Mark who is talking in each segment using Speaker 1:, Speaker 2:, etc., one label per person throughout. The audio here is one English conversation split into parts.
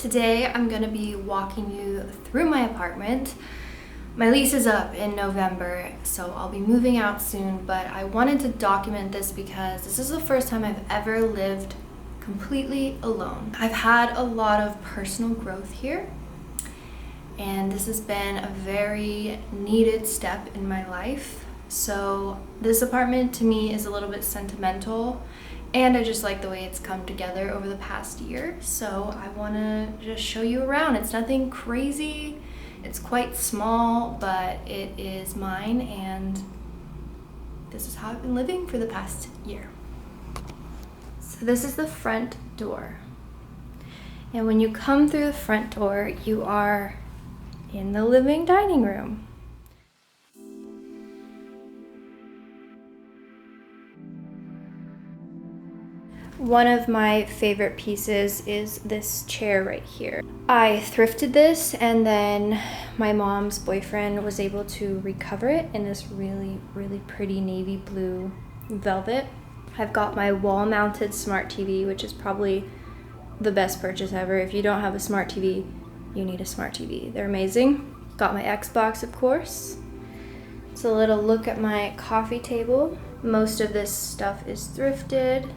Speaker 1: Today I'm gonna be walking you through my apartment. My lease is up in November, so I'll be moving out soon, but I wanted to document this because this is the first time I've ever lived completely alone. I've had a lot of personal growth here, and this has been a very needed step in my life. So this apartment to me is a little bit sentimental, and I just like the way it's come together over the past year. So I want to just show you around. It's nothing crazy. It's quite small, but it is mine, and this is how I've been living for the past year. So this is the front door. And when you come through the front door, you are in the living dining room. One of my favorite pieces is this chair right here. I thrifted this, and then my mom's boyfriend was able to recover it in this really pretty navy blue velvet. I've got my wall-mounted smart TV, which is probably the best purchase ever. If you don't have a smart TV, you need a smart TV. They're amazing. Got my Xbox, of course. It's a little look at my coffee table. Most of this stuff is thrifted.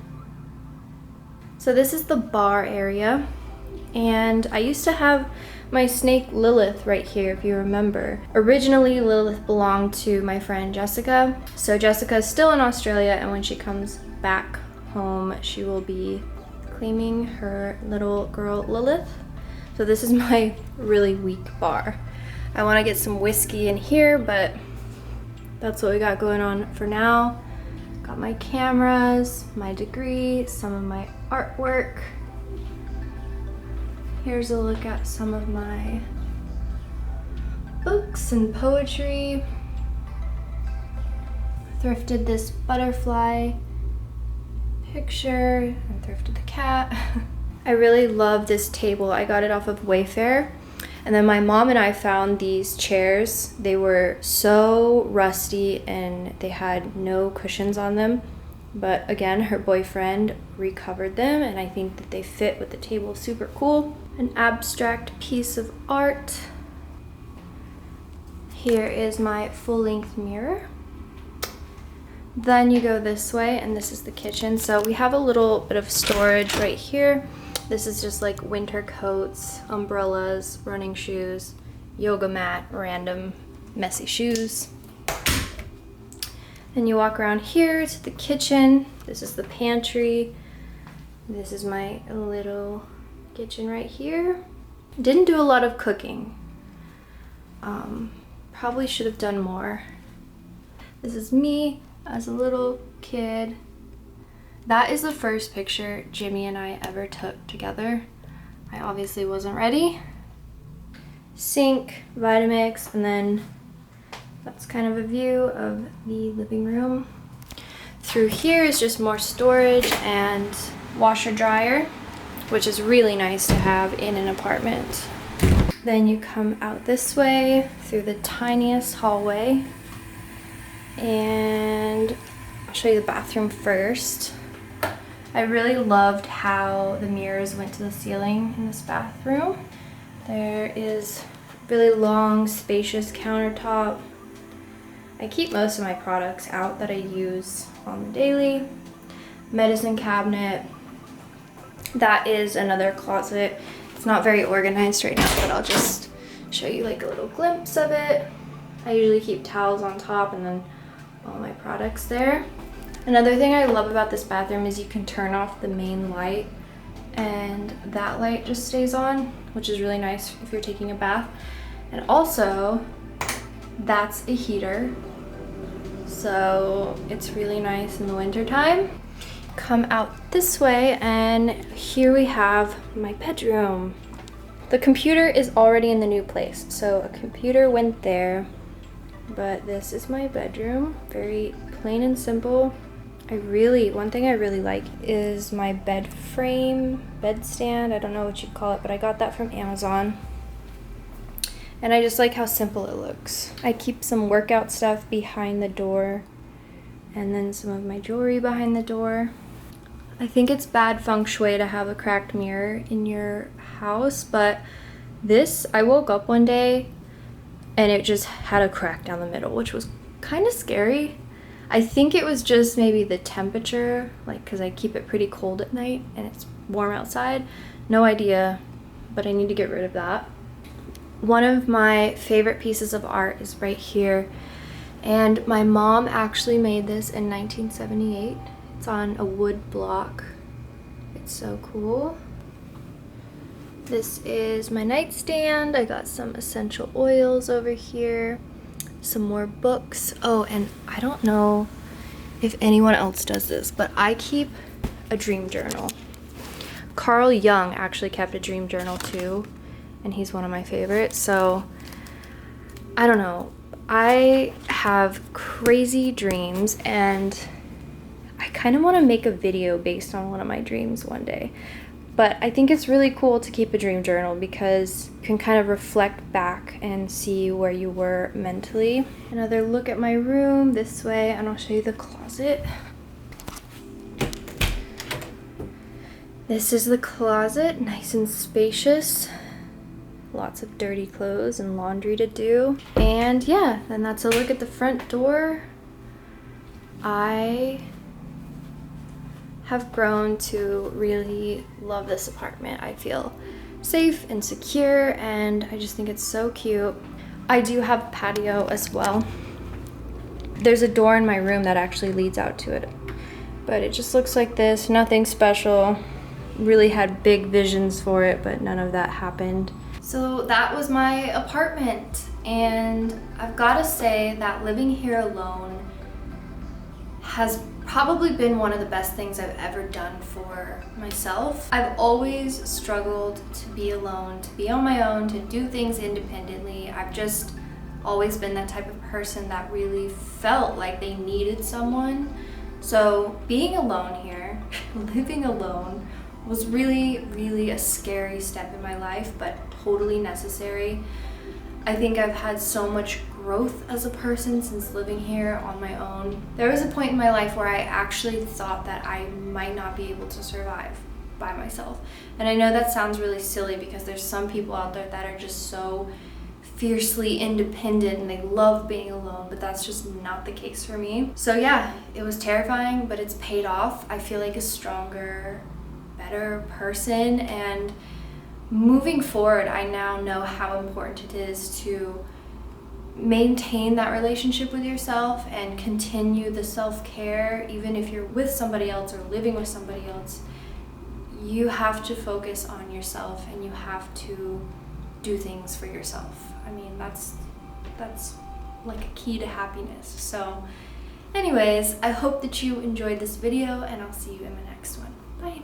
Speaker 1: So this is the bar area, and I used to have my snake Lilith right here, if you remember. Originally, Lilith belonged to my friend Jessica. So Jessica is still in Australia, and when she comes back home, she will be claiming her little girl Lilith. So this is my really weak bar. I want to get some whiskey in here, but that's what we got going on for now. Got my cameras, my degree, some of my artwork. Here's a look at some of my books and poetry. Thrifted this butterfly picture and thrifted the cat. I really love this table. I got it off of Wayfair. And then my mom and I found these chairs. They were so rusty and they had no cushions on them. But again, her boyfriend recovered them, and I think that they fit with the table super cool. An abstract piece of art. Here is my full-length mirror. Then you go this way, and this is the kitchen. So we have a little bit of storage right here. This is just like winter coats, umbrellas, running shoes, yoga mat, random messy shoes. Then you walk around here to the kitchen. This is the pantry. This is my little kitchen right here. Didn't do a lot of cooking. Probably should have done more. This is me as a little kid. That is the first picture Jimmy and I ever took together. I obviously wasn't ready. Sink, Vitamix, and then that's kind of a view of the living room. Through here is just more storage and washer dryer, which is really nice to have in an apartment. Then you come out this way through the tiniest hallway, and I'll show you the bathroom first. I really loved how the mirrors went to the ceiling in this bathroom. There is really long, spacious countertop. I keep most of my products out that I use on the daily. Medicine cabinet. That is another closet. It's not very organized right now, but I'll just show you like a little glimpse of it. I usually keep towels on top and then all my products there. Another thing I love about this bathroom is you can turn off the main light, and that light just stays on, which is really nice if you're taking a bath. And also, that's a heater, so it's really nice in the winter time. Come out this way, and here we have my bedroom. The computer is already in the new place, so a computer went there, but this is my bedroom. Very plain and simple. One thing I really like is my bed frame, bed stand. I don't know what you'd call it, but I got that from Amazon. And I just like how simple it looks. I keep some workout stuff behind the door, and then some of my jewelry behind the door. I think it's bad feng shui to have a cracked mirror in your house, but this, I woke up one day and it just had a crack down the middle, which was kind of scary. I think it was just maybe the temperature, like, because I keep it pretty cold at night and it's warm outside. No idea, but I need to get rid of that. One of my favorite pieces of art is right here, and my mom actually made this in 1978. It's on a wood block. It's so cool. This is my nightstand. I got some essential oils over here, some more books. Oh, and I don't know if anyone else does this, but I keep a dream journal. Carl Jung actually kept a dream journal too, and he's one of my favorites. So I don't know. I have crazy dreams, and I kind of want to make a video based on one of my dreams one day. But I think it's really cool to keep a dream journal because you can kind of reflect back and see where you were mentally. Another look at my room this way, and I'll show you the closet. This is the closet, nice and spacious. Lots of dirty clothes and laundry to do. And yeah, then that's a look at the front door. I have grown to really love this apartment. I feel safe and secure, and I just think it's so cute. I do have a patio as well. There's a door in my room that actually leads out to it, but it just looks like this, nothing special. Really had big visions for it, but none of that happened. So that was my apartment, and I've gotta say that living here alone has probably been one of the best things I've ever done for myself. I've always struggled to be alone, to be on my own, to do things independently. I've just always been that type of person that really felt like they needed someone. So being alone here, living alone, was really, really a scary step in my life, but totally necessary. I think I've had so much growth as a person since living here on my own. There was a point in my life where I actually thought that I might not be able to survive by myself. And I know that sounds really silly because there's some people out there that are just so fiercely independent and they love being alone, but that's just not the case for me. So yeah, it was terrifying, but it's paid off. I feel like a stronger, better person, and moving forward, I now know how important it is to maintain that relationship with yourself and continue the self-care. Even if you're with somebody else or living with somebody else, you have to focus on yourself and you have to do things for yourself. I mean, that's like a key to happiness. So anyways, I hope that you enjoyed this video, and I'll see you in the next one. Bye.